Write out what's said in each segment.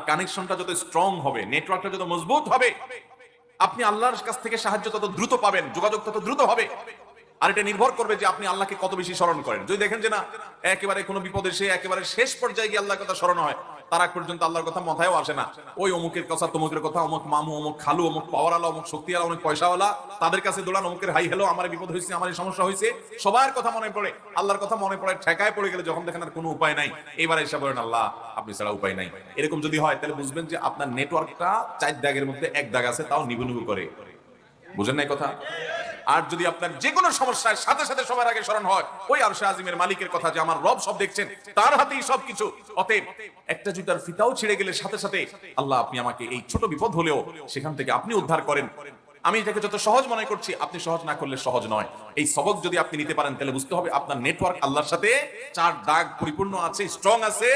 কানেকশনটা যত স্ট্রং হবে, নেটওয়ার্কটা যত মজবুত হবে, আপনি আল্লাহর কাছ থেকে সাহায্য তত দ্রুত পাবেন, যোগাযোগ তত দ্রুত হবে। আর এটা নির্ভর করবে যে আপনি আল্লাহকে কত বেশি স্মরণ করেন। যদি দেখেন যে না, একেবারে কোনো বিপদে সে একেবারে শেষ পর্যায়ে গিয়ে আল্লাহর কথা স্মরণ হয়, তার আগ পর্যন্ত আল্লাহর কথা মাথায়ও আসে না, ওই অমুকের কথা, তমুকের কথা, অমুক মামু, অমুক খালু, অমুক পাওয়ারওয়ালা, অমুক শক্তিওয়ালা, অনেক পয়সাওয়ালা, তাদের কাছে দৌড়ান, অমুকের হাই হ্যালো, আমার বিপদ হয়েছে, আমার এই সমস্যা হয়েছে, সবার কথা মনে পড়ে, আল্লাহর কথা মনে পড়ে, ঠেকায় পড়ে গেলে যখন দেখেন আর কোনো উপায় নাই, এবার এসে বলেন আল্লাহ আপনি ছাড়া উপায় নাই। এরকম যদি হয় তাহলে বুঝবেন যে আপনার নেটওয়ার্কটা 4 দাগের মধ্যে 1 দাগ আছে, তাও নিবু নিবু করে। বুঝেন নাই কথা? আর যদি আপনার যে কোনো সমস্যার সাথে সাথে সবার আগে স্মরণ হয় ওই আরশে আজিমের মালিকের কথা, যে আমার রব সব দেখছেন, তার হাতেই সবকিছু, অতএব একটা জুতার ফিতাও ছিঁড়ে গেলে সাথে সাথে আল্লাহ আপনি আমাকে এই ছোট বিপদ হলেও সেখান থেকে আপনি উদ্ধার করেন। আমি এটাকে যত সহজ মনে করছি, আপনি সহজ না করলে সহজ নয়। এই সবক যদি আপনি নিতে পারেন তাহলে বুঝতে হবে আপনার নেটওয়ার্ক আল্লাহর সাথে 4 দাগ পরিপূর্ণ আছে, স্ট্রং আছে,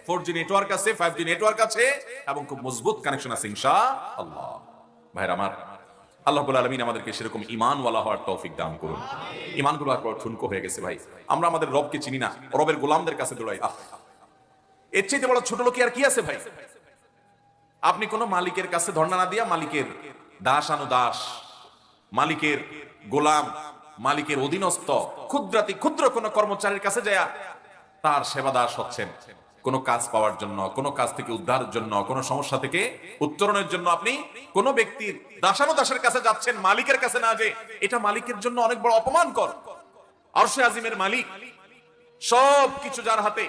4G নেটওয়ার্ক আছে, 5G নেটওয়ার্ক আছে, এবং খুব মজবুত কানেকশন আছে ইনশাআল্লাহ। ভাইরা আমার, আল্লাহ রাব্বুল আলামিন আমাদেরকে সেরকম ঈমানওয়ালা হওয়ার তৌফিক দান করুন। ঈমানগুলো একবার ঠুনকো হয়ে গেছে ভাই, আমরা আমাদের রবকে চিনি না, রবের গোলামদের কাছে দৌড়াই। এর চাইতে বড় ছোট লোক আর কি আছে ভাই? আপনি কোন মালিকের কাছে ধর্ণা না দিয়া মালিকের দাস, মালিকের গোলাম, মালিকের অধীনস্থ ক্ষুদ্রাতি ক্ষুদ্র কোন কর্মচারীর কাছে যায় তার সেবা দাস হচ্ছেন, কোন কাজ পাওয়ার জন্য, কোন কাজ থেকে উদ্ধারের জন্য, কোন সমস্যা থেকে উত্তরণের জন্য আপনি কোন ব্যক্তির দাসের কাছে যাচ্ছেন, মালিকের কাছে না, যে এটা মালিকের জন্য অনেক বড় অপমানকর। আরশে আজিমের মালিক, সব কিছু যার হাতে,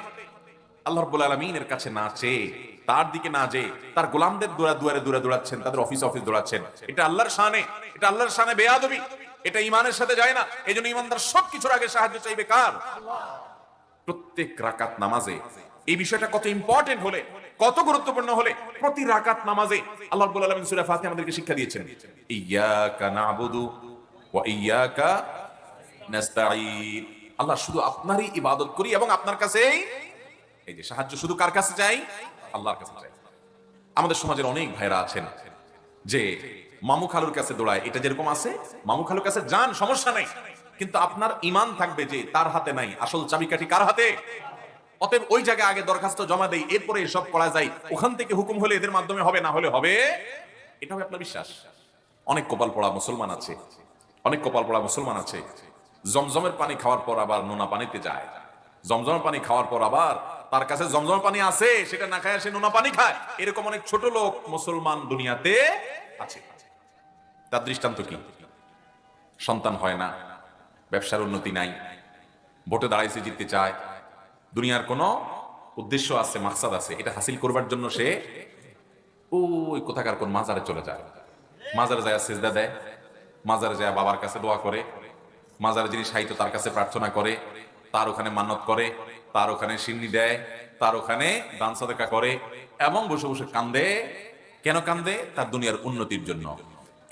আল্লাহ রাব্বুল আলামিনের কাছে না চেয়ে, তার দিকে না যেয়ে তার গোলামদের দুয়ারে দৌড়াচ্ছেন, তাদের অফিস দৌড়াচ্ছেন, এটা আল্লাহর শানে, এটা আল্লাহর শানে বেয়াদবি, এটা ঈমানের সাথে যায় না। এইজন্য ঈমানদার সবকিছুর আগে সাহায্য চাইবে কার? প্রত্যেক রাকাত নামাজে এই বিষয়টা কত ইম্পর্টেন্ট হলে, কত গুরুত্বপূর্ণ হলে, প্রতি রাকাত নামাজে আল্লাহ রাব্বুল আলামিন সূরা ফাতিহা আমাদেরকে শিক্ষা দিয়েছেন, ইয়্যাকা না'বুদু ওয়া ইয়্যাকা নাস্তাঈন। আল্লাহ শুধু আপনারই ইবাদত করি এবং আপনার কাছেই, এই যে সাহায্য শুধু কার কাছে চাই? আল্লাহর কাছে চাই। আমাদের সমাজের অনেক ভাইরা আছেন যে মামু খালুর কাছে দৌড়ায়, এটা যেরকম আছে মামু খালুর কাছে যান, সমস্যা নাই, কিন্তু আপনার ঈমান থাকবে যে তার হাতে নাই, আসল চাবিকাঠি কার হাতে? অতএব ওই জায়গায় আগে দরখাস্ত জমা দেই, এরপরে সব করা যায়, ওখান থেকে হুকুম হলে এদের মাধ্যমে হবে, না হলে হবে, এটা হবে আপনার বিশ্বাস। অনেক কপাল পড়া মুসলমান আছে, অনেক কপাল পড়া মুসলমান আছে, জমজমের পানি খাওয়ার পর আবার নোনা পানিতে যায়, জমজমের পানি খাওয়ার পর আবার তার কাছে জমজমের পানি আছে, সেটা না খায় সে নোনা পানি খায়। এরকম অনেক ছোট লোক মুসলমান দুনিয়াতে আছে। তার দৃষ্টান্ত কি? সন্তান হয় না, ব্যবসার উন্নতি নাই, ভোটে দাঁড়াইছে, জিততে চায়, দুনিয়ার কোন উদ্দেশ্য আছে, মাকসাদ আছে, এটা হাসিল করবার জন্য সে ওই কোথাকার কোন মাজারে চলে যায়, মাজারে যায় সিজদা দেয়, মাজারে যায় বাবার কাছে দোয়া করে, মাজারে যিনি সাহিত্য তার কাছে প্রার্থনা করে, তার ওখানে মান্নত করে, তার ওখানে সিন্নি দেয়, তার ওখানে দান সাদকা করে, এবং বসে বসে কান্দে। কেন কান্দে? তার দুনিয়ার উন্নতির জন্য।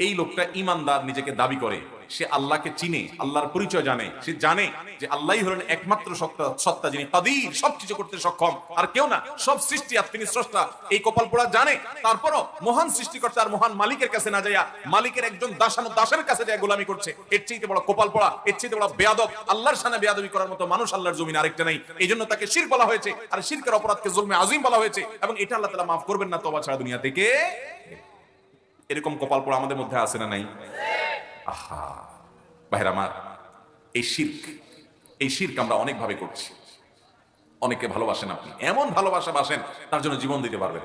এই লোকটা ইমানদার নিজেকে দাবি করে, সে আল্লাহকে চিনে, আল্লাহর পরিচয় জানে, সে জানে যে আল্লাহই হলেন একমাত্র সত্তা, যিনি কাদির, সবকিছু করতে সক্ষম, আর কেউ না, সব সৃষ্টি আর তিনি স্রষ্টা। এই কপাল পোড়া জানে, তারপরও মহান সৃষ্টিকর্তা আর মহান মালিকের কাছে না যাইয়া মালিকের একজন দাসের কাছে যায় গোলামি করছে। এর চেয়ে বড় কপাল পোড়া, এর চেয়ে বড় বেয়াদব, আল্লাহর শানে বেয়াদবি করার মতো মানুষ আল্লাহর জমিনে আরেকটা নাই। এই জন্য তাকে শিরক বলা হয়েছে, আর শিরকের অপরাধকে জুলমে আযীম বলা হয়েছে, এবং এটা আল্লাহ তাআলা মাফ করবেন না তওবা ছাড়া দুনিয়া থেকে। এরকম কপাল পোড়া আমাদের মধ্যে আছে না নাই? আহা ভাইরা আমার, এই শিরক আমরা অনেক ভাবে করছি। অনেকে ভালোবাসেন, আপনি এমন ভালোবাসা বাসেন তার জন্য জীবন দিতে পারবেন।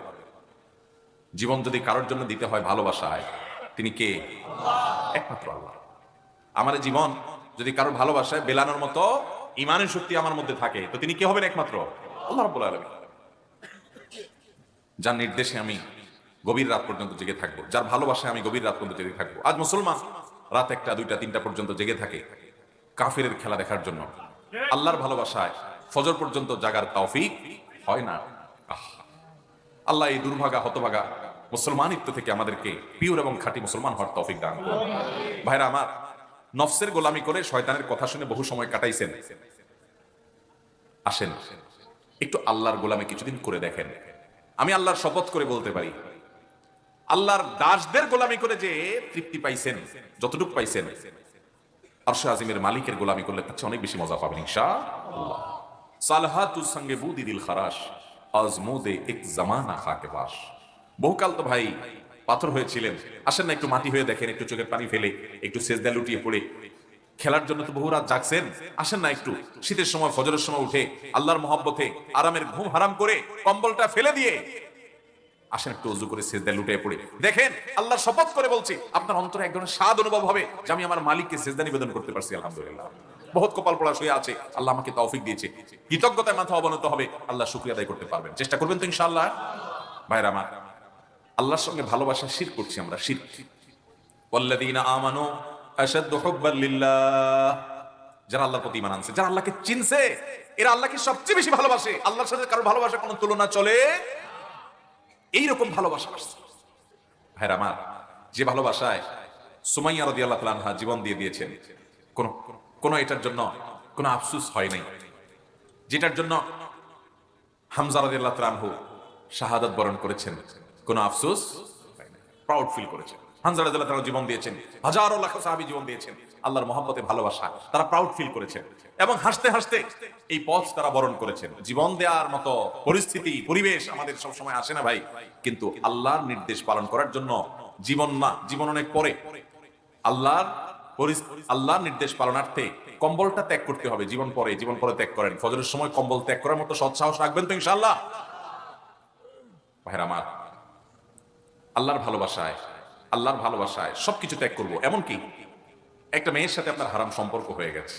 জীবন যদি কারোর জন্য দিতে হয় ভালোবাসায়, তিনি কে? একমাত্র আল্লাহ। আমার জীবন যদি কারোর ভালোবাসায় বেলানোর মতো ঈমানের শক্তি আমার মধ্যে থাকে, তো তিনি কে হবেন? একমাত্র আল্লাহ রাব্বুল আলামিন। যার নির্দেশে আমি গভীর রাত পর্যন্ত জেগে থাকবো, যার ভালোবাসায় আমি গভীর রাত পর্যন্ত জেগে থাকবো। আজ মুসলমান রাত 1টা 2টা 3টা পর্যন্ত জেগে থাকে কাফিরের খেলা দেখার জন্য। আল্লাহর ভালোবাসায় ফজর পর্যন্ত জাগার তৌফিক হয় না। আল্লাহ এই দুর্ভাগা হতভাগা মুসলমানিত্ব থেকে আমাদেরকে পিওর এবং খাঁটি মুসলমান হওয়ার তৌফিক দান করুন। ভাইরা আমার, নফসের গোলামি করে শয়তানের কথা শুনে বহু সময় কাটাইছেন, আসেন একটু আল্লাহর গোলামি কিছুদিন করে দেখেন। আমি আল্লাহর শপথ করে বলতে পারি, আল্লাহর দাসদের গোলামি করে যে তৃপ্তি পাইছেন, যতটুকু পাইছেন, আরশে আজিমের মালিকের গোলামি করলে তার চেয়ে অনেক বেশি মজা পাবেন ইনশাআল্লাহ। সালহাতুস সঙ্গে বুদি দিল খারাশ, আজমুদে এক জামানা খাকে বাস। বহুকাল তো ভাই পাথর হয়েছিলেন, আসেন না একটু মাটি হয়ে দেখেন, একটু চোখের পানি ফেলে একটু সেজদা লুটিয়ে পড়ে। খেলার জন্য তো বহু রাত জাগছেন, আসেন না একটু শীতের সময় ফজরের সময় উঠে আল্লাহর মহব্বতে আরামের ঘুম হারাম করে কম্বলটা ফেলে দিয়ে আসেন একটু ওযু করে সিজদায় লুটিয়ে পড়ে দেখেন। আল্লাহর শপথ করে বলছি, আপনার অন্তরে এক ধরনের স্বাদ অনুভব হবে যে আমি আমার মালিককে সিজদা নিবেদন করতে পারছি, আলহামদুলিল্লাহ। বহুত কপাল পড়া শুয়ে আছে, আল্লাহ আমাকে তৌফিক দিয়েছে। কৃতজ্ঞতায় মাথা অবনত হবে, আল্লাহ শুকরিয়া আদায় করতে পারবেন। চেষ্টা করবেন তো ইনশাআল্লাহ। ভাইরা আমার, আল্লাহর সঙ্গে ভালোবাসা শিরক করছি আমরা, শিরক। ওয়াল্লাযীনা আমানু আশাদ্দু হুব্বান লিল্লাহ, যারা আল্লাহর প্রতি ঈমান আনছে, যারা আল্লাহকে চিনছে, এরা আল্লাহকে সবচেয়ে বেশি ভালোবাসে। আল্লাহর সাথে কারো ভালোবাসা কোনো তুলনা চলে? এইরকম ভালোবাসা আসছে। ভাইরা আমার, যে ভালোবাসায় সুমাইয়া রাদিয়াল্লাহু তাআলা আনহা জীবন দিয়ে দিয়েছেন, কোন কোন এটার জন্য কোনো আফসোস হয় নাই, যেটার জন্য হামজা রাদিয়াল্লাহু তাআলা আনহু শাহাদাত বরণ করেছেন, কোনো আফসোস হয় নাই, প্রাউড ফিল করেছেন। হামজা রাদিয়াল্লাহু তাআলা জীবন দিয়েছেন, হাজারো লাখো সাহাবী জীবন দিয়েছেন, আল্লাহর মহব্বতে ভালোবাসা, তারা প্রাউড ফিল করেছেন এবং হাসতে হাসতে এই পথ তারা বরণ করেছেন। জীবন দেওয়ার মতো পরিস্থিতি পরিবেশ আমাদের সব সময় আসে না ভাই, কিন্তু আল্লাহর নির্দেশ পালন করার জন্য জীবন না, জীবন অনেক পরে, আল্লাহর নির্দেশ পালনার্থে কম্বলটা ত্যাগ করতে হবে। জীবন পরে, জীবন পরে ত্যাগ করেন, ফজরের সময় কম্বল ত্যাগ করার মতো সৎ সাহস রাখবেন তো ইনশাআল্লাহ। ভাইরা আমার, আল্লাহর ভালোবাসায় সবকিছু ত্যাগ করব। এমনকি একটা মেয়ের সাথে আপনার হারাম সম্পর্ক হয়ে গেছে,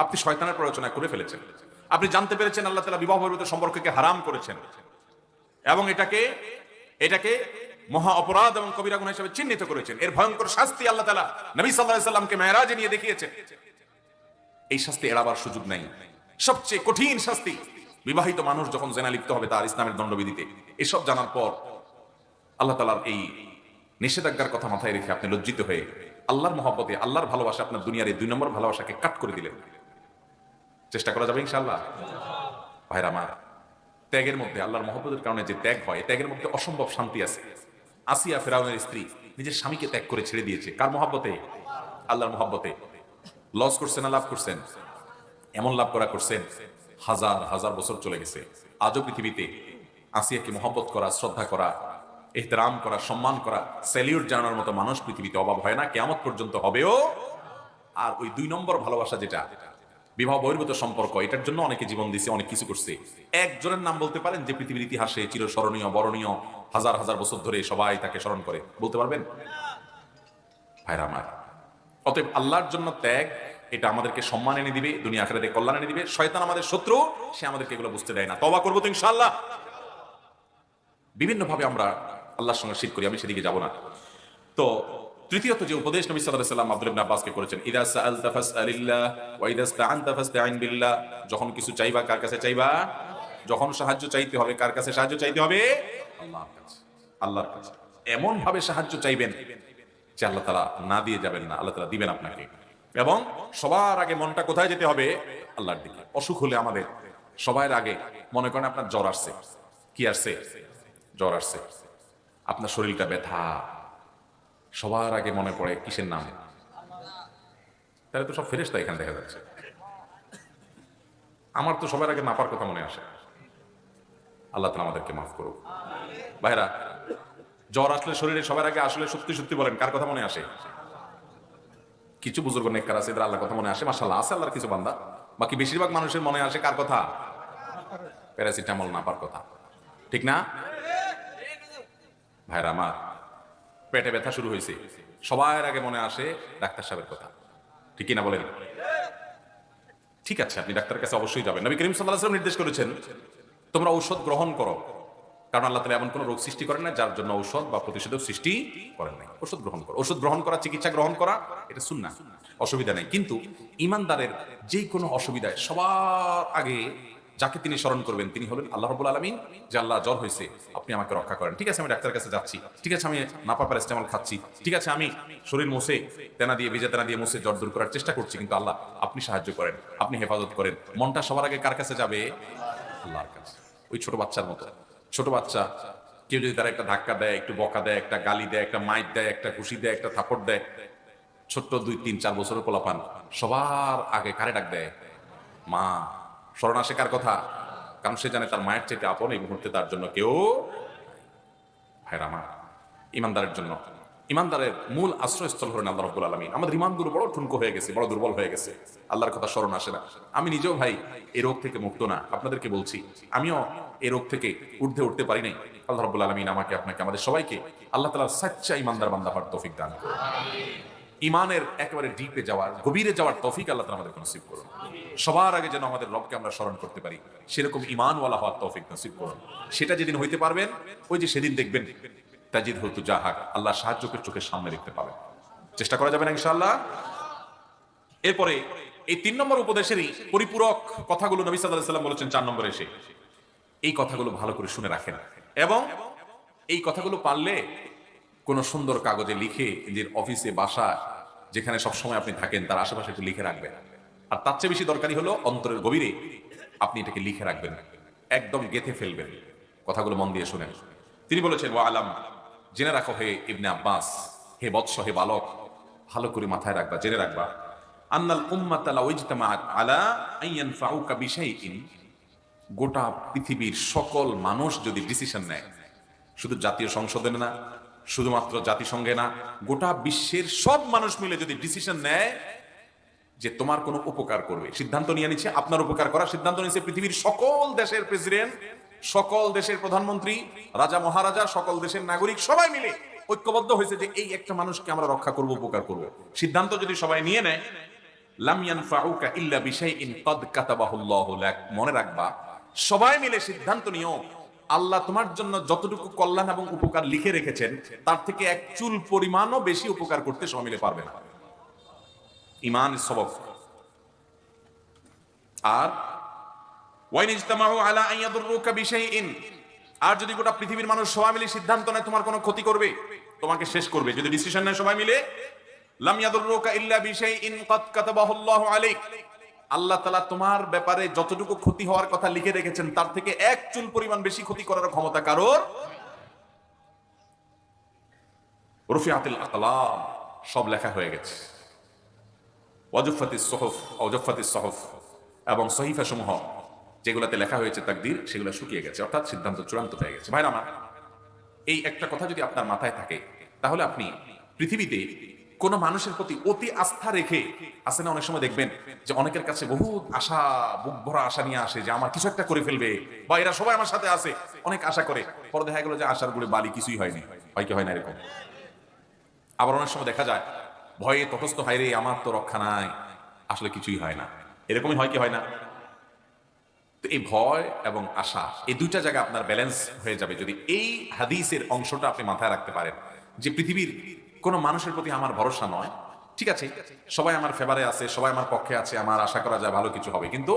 আপনি শয়তানের প্ররোচনা করে ফেলেছেন, আপনি জানতে পেরেছেন আল্লাহ তাআলা বিবাহ বহির্ভূত সম্পর্ককে হারাম করেছেন এবং এটাকে মহা অপরাধ এবং কবিরা গুনাহ হিসেবে চিহ্নিত করেছেন। এর ভয়ঙ্কর শাস্তি আল্লাহ তাআলা নবী সাল্লাল্লাহু আলাইহি সাল্লামকে মেরাজে নিয়ে দেখিয়েছেন। এই শাস্তি এড়াবার সুযোগ নাই। সবচেয়ে কঠিন শাস্তি বিবাহিত মানুষ যখন জেনা লিপ্ত হবে তার ইসলামের দণ্ডবিধিতে। এসব জানার পর আল্লাহ তাআলার এই নিষেধাজ্ঞার কথা মাথায় রেখে আপনি লজ্জিত হয়ে আল্লাহর মহব্বতে, আল্লাহর ভালোবাসা, আপনার দুনিয়ার এই 2 নম্বর ভালোবাসাকে কাট করে দিলেন। চেষ্টা করা যাবে ইনশাআল্লাহ। ভাইরা আমার, ত্যাগের মধ্যে, আল্লাহর মহব্বতের কারণে যে ত্যাগ হয়, ত্যাগের মধ্যে অসম্ভব শান্তি আছে। আসিয়া ফেরাউনের স্ত্রী নিজের স্বামীকে ত্যাগ করে ছেড়ে দিয়েছে, কার মহব্বতে? আল্লাহর মহব্বতে। লস করছেন না লাভ করছেন? এমন লাভ করছেন, হাজার হাজার বছর চলে গেছে। আজও পৃথিবীতে আসিয়াকে মহব্বত করা, শ্রদ্ধা করা, ইহতিরাম করা, সম্মান করা, স্যালিউট জানানোর মতো মানুষ পৃথিবীতে অভাব হয় না, কিয়ামত পর্যন্ত হবেও। আর ওই 2 নম্বর ভালোবাসা যেটা বিবাহ বহির্ভূত সম্পর্ক, এটার জন্য অনেকে জীবন দিছে, অনেক কিছু করছে। একজনের নাম বলতে পারেন যে পৃথিবীর ইতিহাসে চিরস্মরণীয়, বরণীয়, হাজার হাজার বছর ধরে সবাই তাকে স্মরণ করে? বলতে পারবেন? ভাইরা আমার, অতএব আল্লাহর জন্য ত্যাগ, এটা আমাদেরকে সম্মান এনে দিবে, দুনিয়া আখিরাতে কল্যাণ এনে দিবে। শয়তান আমাদের শত্রু, সে আমাদেরকে এগুলো বুঝতে দেয় না। তওবা করবো তো ইনশাআল্লাহ। বিভিন্ন ভাবে আমরা আল্লাহর সঙ্গে শিরক করি, আমি সেদিকে যাব না। তো তৃতীয়ত যে উপদেশ নবী সাল্লাল্লাহু আলাইহি ওয়াসাল্লাম আব্দুল্লাহ ইবনে আব্বাসকে করেছেন, ইযা সাআলতা ফাসআলিল্লাহ ওয়া ইযা ইসতাআনতা ফাসতাঈন বিল্লাহ, যখন কিছু চাইবা কার কাছে চাইবা? যখন সাহায্য চাইতে হবে কার কাছে সাহায্য চাইতে হবে? আল্লাহর কাছে, আল্লাহর কাছে। এমন ভাবে সাহায্য চাইবেন যে আল্লাহ তাআলা না দিয়ে যাবেন না, আল্লাহ তাআলা দিবেন আপনাকে। এবং সবার আগে মনটা কোথায় যেতে হবে? আল্লাহর দিকে। অসুখ হলে আমাদের সবার আগে মনে করেন আপনার জ্বর আসছে, কি আসছে? জ্বর আসছে, আপনার শরীরটা ব্যথা, সবার আগে মনে পড়ে কিসের নাম? তাহলে তো সব ফেরেশতা এখানে দেখা যাচ্ছে। আমার তো সবার আগে নাপার কথা মনে আসে। আল্লাহ তাআলা আমাদেরকে মাফ করুক। ভাইরা, জ্বর আসলে শরীরে সবার আগে আসলে সত্যি সত্যি বলেন কার কথা মনে আসে? কিছু বুজুর্গ নেককার আছে, এদের আল্লাহর কথা মনে আসে, মাশাআল্লাহ আছে আল্লাহর কিছু বান্দা। বাকি বেশিরভাগ মানুষের মনে আসে কার কথা? প্যারাসিটামল নাপার কথা, ঠিক না? ভাইরা আমার, পেটে ব্যথা শুরু হয়েছে, সবার আগে মনে আসে ডাক্তার সাহেবের কথা, ঠিক কিনা বলেন? ঠিক আছে, আপনি ডাক্তারের কাছে অবশ্যই যাবেন। নবী করিম সাল্লাল্লাহু আলাইহি ওয়াসাল্লাম নির্দেশ করেছেন তোমরা ঔষধ গ্রহণ করো, কারণ আল্লাহ তাআলা এমন কোন রোগ সৃষ্টি করেন না যার জন্য ঔষধ বা প্রতিষেধক সৃষ্টি করেন নাই। ওষুধ গ্রহণ করো, ওষুধ গ্রহণ করা, চিকিৎসা গ্রহণ করা, এটা সুন্নাহ, অসুবিধা নেই। কিন্তু ঈমানদারের যে কোনো অসুবিধায় সবার আগে যাকে তিনি স্মরণ করবেন তিনি হলেন আল্লাহ রাব্বুল আলামিন। যে আল্লাহ, জ্বর হয়েছে, আপনি আমাকে রক্ষা করেন। ঠিক আছে, আমি ডাক্তারের কাছে যাচ্ছি, ঠিক আছে আমি নাপা প্যারাসিটামল খাচ্ছি, ঠিক আছে আমি শরীর মুছে তেনা দিয়ে, ভিজা তেনা দিয়ে মুছে জ্বর দূর করার চেষ্টা করছি, কিন্তু আল্লাহ আপনি সাহায্য করেন, আপনি হেফাজত করেন। মনটা সবার আগে কার কাছে যাবে? আল্লাহর কাছে। ওই ছোট বাচ্চার মতো, ছোট বাচ্চা কেউ যদি তারা একটা ধাক্কা দেয়, একটু বকা দেয়, একটা গালি দেয়, একটা মাইর দেয়, একটা ঘুষি দেয়, একটা থাপড় দেয়, ছোট্ট 2, 3, 4 বছরের পোলাপান সবার আগে কারে ডাক দেয়? মা। স্মরণ আসে কার কথা? কারণ সে জানে তার মায়ের চাইতে আপন এই মুহূর্তে তার জন্য কেউ। ভাইরা আমার, ইমানদারের জন্য ইমানদারের মূল আশ্রয়স্থল হলেন আল্লাহ রাব্বুল আলামিন। আমাদের ইমানগুলো বড় ঠুনকো হয়ে গেছে, বড় দুর্বল হয়ে গেছে, আল্লাহর কথা স্মরণ আসে না। আমি নিজেও ভাই এই রোগ থেকে মুক্ত না, আপনাদেরকে বলছি আমিও এই রোগ থেকে ঊর্ধ্বে উঠতে পারি নাই। আল্লাহ রাব্বুল আলামিন আমাকে আপনাকে আমাদের সবাইকে আল্লাহ তাআলার সাচ্চা ইমানদার বান্দা হওয়ার তৌফিক দান করুন। ইমানের একেবারে ডিপে যাওয়ার, গভীরে যাওয়ার তৌফিক আল্লাহ তাআলা আমাদের নসিব করুন। সবার আগে যেন আমাদের রবকে আমরা স্মরণ করতে পারি, সেরকম ইমানওয়ালা হওয়ার তৌফিক নসিব করুন। সেটা যেদিন হইতে পারবেন, ওই যে সেদিন দেখবেন তাজিদ হতু জাহাক, আল্লাহ সাহায্যকে চোখের সামনে দেখতে পাবেন। চেষ্টা করা যাবে না ইনশাআল্লাহ। এরপরে এই 3 নম্বর উপদেশেরই পরিপূরক কথাগুলো নবী সাল্লাল্লাহু আলাইহি ওয়াসাল্লাম বলেছেন 4 নম্বরে এসে। এই কথাগুলো ভালো করে শুনে রাখেন এবং এই কথাগুলো পারলে কোন সুন্দর কাগজে লিখে নিজের অফিসে, বাসা, যেখানে সবসময় আপনি থাকেন তার আশেপাশে একটু লিখে রাখবেন। আর তার চেয়ে বেশি দরকারি হলো অন্তরের গভীরে আপনি এটাকে লিখে রাখবেন, একদম গেঁথে ফেলবেন। কথাগুলো মন দিয়ে শুনেন। তিনি বলেছেন, ওয়া আলাম, জেনে রাখো হে ইবনে আব্বাস, হে বৎস, হে বালক, ভালো করে মাথায় রাখবা, জেনে রাখবা, আন্নাল উম্মাতা লাউ ইজতামাআত আলা আন ইয়ানফাউকা বিশাইইন, গোটা পৃথিবীর সকল মানুষ যদি ডিসিশন নেয়, শুধু জাতীয় সংসদে না, শুধুমাত্র জাতিসংঘে না, গোটা বিশ্বের সব মানুষ মিলে যদি ডিসিশন নেয় যে তোমার কোনো উপকার করবে, সিদ্ধান্ত নিয়ে নিচ্ছে আপনার উপকার করার সিদ্ধান্ত নিচ্ছে পৃথিবীর সকল দেশের প্রেসিডেন্ট, সকল দেশের প্রধানমন্ত্রী, রাজা মহারাজা, সকল দেশের নাগরিক সবাই মিলে ঐক্যবদ্ধ হয়েছে যে এই একটা মানুষকে আমরা রক্ষা করব, উপকার করব, সিদ্ধান্ত যদি সবাই নিয়ে নেয়, লাম ইয়ানফাউকা ইল্লা বিশাইইন ক্বাদ কাতাবাহুল্লাহু লাক, মনে রাখবা সবাই মিলে সিদ্ধান্ত নিও, আল্লাহ তোমার জন্য যতটুকু কল্যাণ এবং উপকার লিখে রেখেছেন তার থেকে এক চুল পরিমাণও বেশি উপকার করতে সবাই মিলে পারবে না। ঈমান সবক। আর ওয়াইন ইজতামাউ আলা আন ইয়াদুররুকা বিশাইইন, আর যদি গোটা পৃথিবীর মানুষ সবাই মিলে সিদ্ধান্ত নেয় তোমার কোনো ক্ষতি করবে, তোমাকে শেষ করবে, যদি ডিসিশন নেয় সবাই মিলে, লাম ইয়াদুররুকা ইল্লা বিশাইইন ক্বাদ কাতাবাহুল্লাহু আলাইক, আল্লাহ তাআলা তোমার ব্যাপারে যতটুকু ক্ষতি হওয়ার কথা লিখে রেখেছেন তার থেকে এক চুল পরিমাণ বেশি ক্ষতি করার ক্ষমতা কারোর। রুফিআতিল আকলাম, সব লেখা হয়ে গেছে, ওয়াজুফাতিস সুহুফ, ওয়াজুফাতিস সুহুফ, এবং সহিফা সমূহ যেগুলোতে লেখা হয়েছে তাকদীর, সেগুলো শুকিয়ে গেছে, অর্থাৎ সিদ্ধান্ত চূড়ান্ত হয়ে গেছে। ভাইরা আমার, এই একটা কথা যদি আপনার মাথায় থাকে তাহলে আপনি পৃথিবীতে কোন মানুষের প্রতি অতি আস্থা রেখে, আসে না অনেক সময় দেখবেন যে অনেকের কাছে বহুত আশা, বুক ভরা আশা নিয়ে আসে যে আমার কিছু একটা করে ফেলবে, বা এরা সবাই আমার সাথে আছে, অনেক আশা করে, পরে দেখা গেল যে আশার গুলো বালি, কিছুই হয়নি। হয় কি হয় না এরকম? আবার অনেক সময় দেখা যায় ভয়ে তটস্থ হয়, রে আমার তো রক্ষা নাই, আসলে কিছুই হয় না। এরকমই হয় কি হয় না? তো এই ভয় এবং আশা, এই দুইটা জায়গা আপনার ব্যালেন্স হয়ে যাবে যদি এই হাদিসের অংশটা আপনি মাথায় রাখতে পারেন যে পৃথিবীর কোন মানুষের প্রতি আমার ভরসা নয়, ঠিক আছে সবাই আমার ফেভারে আছে, সবাই আমার পক্ষে আছে, আমার আশা করা যায় ভালো কিছু হবে, কিন্তু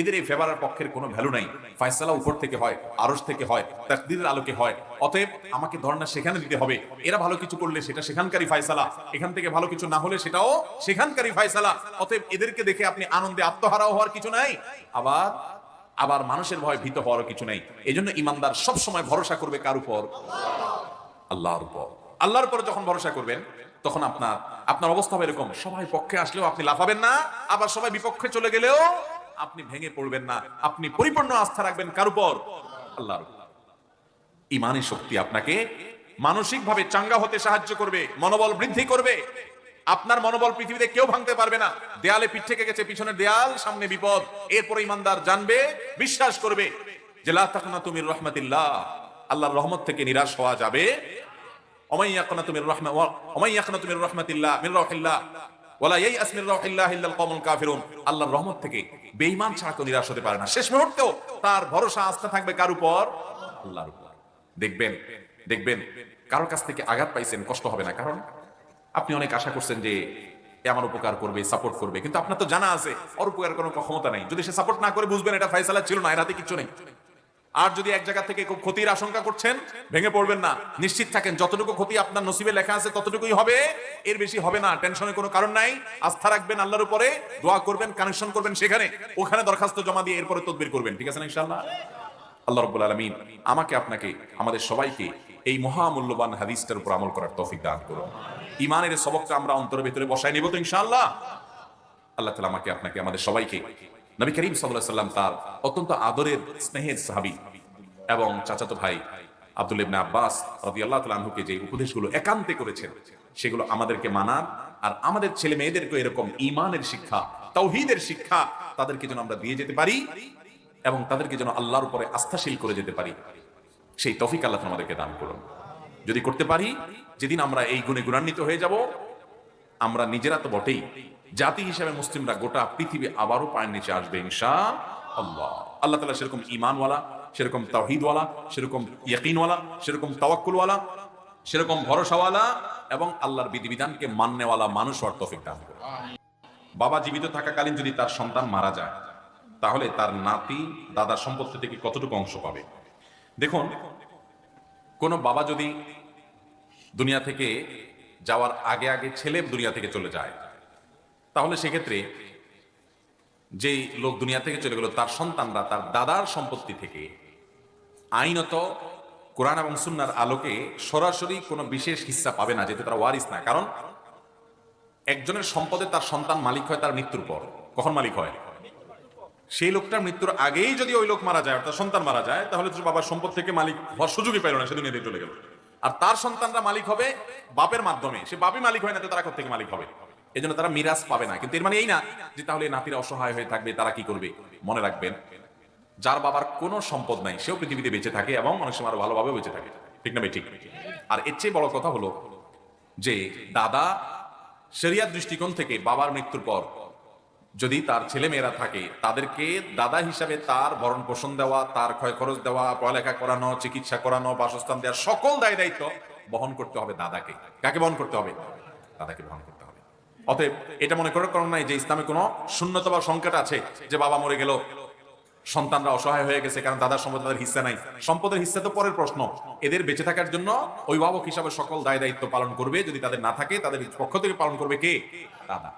এদের এই ফেভারের পক্ষের কোনো ভ্যালু নাই, ফয়সালা উপর থেকে হয়, আরশ থেকে হয়, তাকদীরের আলোকে হয়, অতএব আমাকে ধর্ণা সেখানে দিতে হবে, এরা ভালো কিছু করলে সেটা সেখানকারই ফয়সালা, এখান থেকে ভালো কিছু না হলে সেটাও সেখানকারই ফয়সালা, অতএব এদেরকে দেখে আপনি আনন্দে আত্মহারাও হওয়ার কিছু নাই, আবার মানুষের ভয় ভীত হওয়ারও কিছু নাই। এই জন্য ইমানদার সব সময় ভরসা করবে কার উপর? আল্লাহর উপর। আল্লাহর উপর যখন ভরসা করবেন তখন আপনার অবস্থা হবে এরকম, সবাই পক্ষে আসলেও আপনি লাফাবেন না, আবার সবাই বিপক্ষে চলে গেলেও আপনি ভেঙে পড়বেন না, আপনি পরিপূর্ণ আস্থা রাখবেন কার উপর? আল্লাহর উপর। ঈমানী শক্তি আপনাকে মানসিকভাবে চাঙ্গা হতে সাহায্য করবে, মনোবল বৃদ্ধি করবে। আপনার মনোবল পৃথিবীতে কেউ ভাঙতে পারবে না। দেয়ালে পিঠ থেকে গেছে, পিছনের দেয়াল, সামনে বিপদ, এরপরে ইমানদার জানবে, বিশ্বাস করবে যে লা তাকনাতু মির রাহমাতিল্লাহ, আল্লাহর রহমত থেকে নিরাশ হওয়া যাবে। ওমাই ইয়াকনাতু মির রাহমাতিল্লাহ মির রাহিল্লাহ ওয়ালা ইয়াইআস মির রাহিল্লাহ ইল্লাল কওমুল কাফিরুন, আল্লাহর রহমত থেকে বেঈমান ছাড়া কেউ নিরাশ হতে পারে না। শেষ মুহূর্তেও তার ভরসা আস্থা থাকবে কার উপর? আল্লাহর উপর। দেখবেন কারোর কাছ থেকে আঘাত পাইছেন, কষ্ট হবে না, কারণ আপনি অনেক আশা করছেন যে এ আমার উপকার করবে, সাপোর্ট করবে, কিন্তু আপনার তো জানা আছে ওর উপকার কোনো ক্ষমতা নেই। যদি সে সাপোর্ট না করে বুঝবেন এটা ফয়সালা ছিল না, এর হাতে কিছু নেই। আর যদি এক জায়গা থেকে খুব ক্ষতির আশঙ্কা করছেন, ভেঙে পড়বেন না, নিশ্চিত থাকেন যতটুকু ক্ষতি আপনার নসিবে লেখা আছে ততটুকুই হবে, এর বেশি হবে না, টেনশনের কোনো কারণ নাই। আস্থা রাখবেন আল্লাহর উপরে, দোয়া করবেন, কানেকশন করবেন সেখানে, ওখানে দরখাস্ত জমা দিয়ে এরপরে তদবির করবেন, ঠিক আছে না ইনশাআল্লাহ? আল্লাহ রাব্বুল আলামিন আমাকে, আপনাকে, আমাদের সবাইকে এই মহামূল্যবান হাদিসটার উপর আমল করার তৌফিক দান করুন। ঈমানের সবকটা আমরা অন্তরের ভিতরে বসায় নিব তো ইনশাআল্লাহ। আল্লাহ তাআলা আমাকে, আপনাকে, আমাদের সবাইকে নবী করিম সাল্লাল্লাহু আলাইহি ওয়াসাল্লাম তার অত্যন্ত আদরের স্নেহের সাহাবী এবং চাচাতো ভাই আব্দুল্লাহ ইবনে আব্বাস রাদিয়াল্লাহু তাআলা আনহুকে যে উপদেশগুলো একান্তে করেছেন সেগুলো আমাদেরকে মানার, আর আমাদের ছেলে মেয়েদেরকে এরকম ঈমানের শিক্ষা, তাওহীদের শিক্ষা তাদেরকে যেন আমরা দিয়ে যেতে পারি এবং তাদেরকে যেন আল্লাহর উপরে আস্থাশীল করে যেতে পারি, সেই তৌফিক আল্লাহ আমাদেরকে দান করুন। যদি করতে পারি, যেদিন আমরা এই গুণে গুণান্বিত হয়ে যাব, আমরা নিজেরা তো বটেই, জাতি হিসেবে মুসলিমরা গোটা পৃথিবী আবারও পায়ের নিচে আসবে ইনশাআল্লাহ। আল্লাহ তাআলা সেরকম ঈমানওয়ালা, সেরকম তাওহীদওয়ালা, সেরকম ইয়াকিনওয়ালা, সেরকম তাওয়াক্কুলওয়ালা, সেরকম ভরসাওয়ালা এবং আল্লাহর বিধিবিধানকে মাননেওয়ালা মানুষ হওয়ার তৌফিক দান করুন। বাবা জীবিত থাকাকালীন যদি তার সন্তান মারা যায়, তাহলে তার নাতি দাদার সম্পত্তি থেকে কতটুকু অংশ পাবে? দেখুন, কোন বাবা যদি দুনিয়া থেকে যাওয়ার আগে আগে ছেলে দুনিয়া থেকে চলে যায়, তাহলে সেক্ষেত্রে যেই লোক দুনিয়া থেকে চলে গেল তার সন্তানরা তার দাদার সম্পত্তি থেকে আইনত কোরআন এবং সুন্নাহর আলোকে সরাসরি কোনো বিশেষ হিস্সা পাবে না, যেহেতু তারা ওয়ারিস না। কারণ একজনের সম্পদে তার সন্তান মালিক হয় তার মৃত্যুর পর। কখন মালিক হয়? সেই লোকটার মৃত্যুর আগেই যদি ওই লোক মারা যায়, অর্থাৎ সন্তান মারা যায়, তাহলে তো বাবার সম্পদ থেকে মালিক হওয়ার সুযোগই পাইল না, সে দুনিয়া থেকে চলে গেল। আর তার সন্তানরা মালিক হবে বাপের মাধ্যমে। সে বাপই মালিক হয় না, তো তারা কোত্থেকে মালিক হবে? এই জন্য তারা মিরাজ পাবে না। কিন্তু এর মানে এই না যে তাহলে নাতিরা অসহায় হয়ে থাকবে, তারা কি করবে? মনে রাখবেন, যার বাবার কোনো সম্পদ নাই সেও পৃথিবীতে বেঁচে থাকে এবং অনেক সময় আরো ভালোভাবে বেঁচে থাকে। ঠিক না ভাই? ঠিক। আর এর চেয়ে বড় কথা হলো যে দাদা শরিয়াত দৃষ্টিকোণ থেকে বাবার মৃত্যুর পর যদি তার ছেলে মেয়েরা থাকে, তাদেরকে দাদা হিসাবে তার ভরণ পোষণ দেওয়া, তার ক্ষয় খরচ দেওয়া, পড়ালেখা করানো, চিকিৎসা করানো, বাসস্থান দেওয়ার সকল দায় দায়িত্ব বহন করতে হবে দাদাকে। কাকে বহন করতে হবে? দাদাকে বহন করতে হবে। অতএব এটা মনে করার কারণ নাই যে ইসলামে কোনো শূন্যতা বা সংকট আছে, যে বাবা মরে গেল, সন্তানরা অসহায় হয়ে গেছে কারণ দাদার সম্পদ তাদের হিস্সা নাই। সম্পদের হিস্সা তো পরের প্রশ্ন। এদের বেঁচে থাকার জন্য অভিভাবক হিসাবে সকল দায় দায়িত্ব পালন করবে, যদি তাদের না থাকে তাদের পক্ষ থেকে পালন করবে কে? দাদা।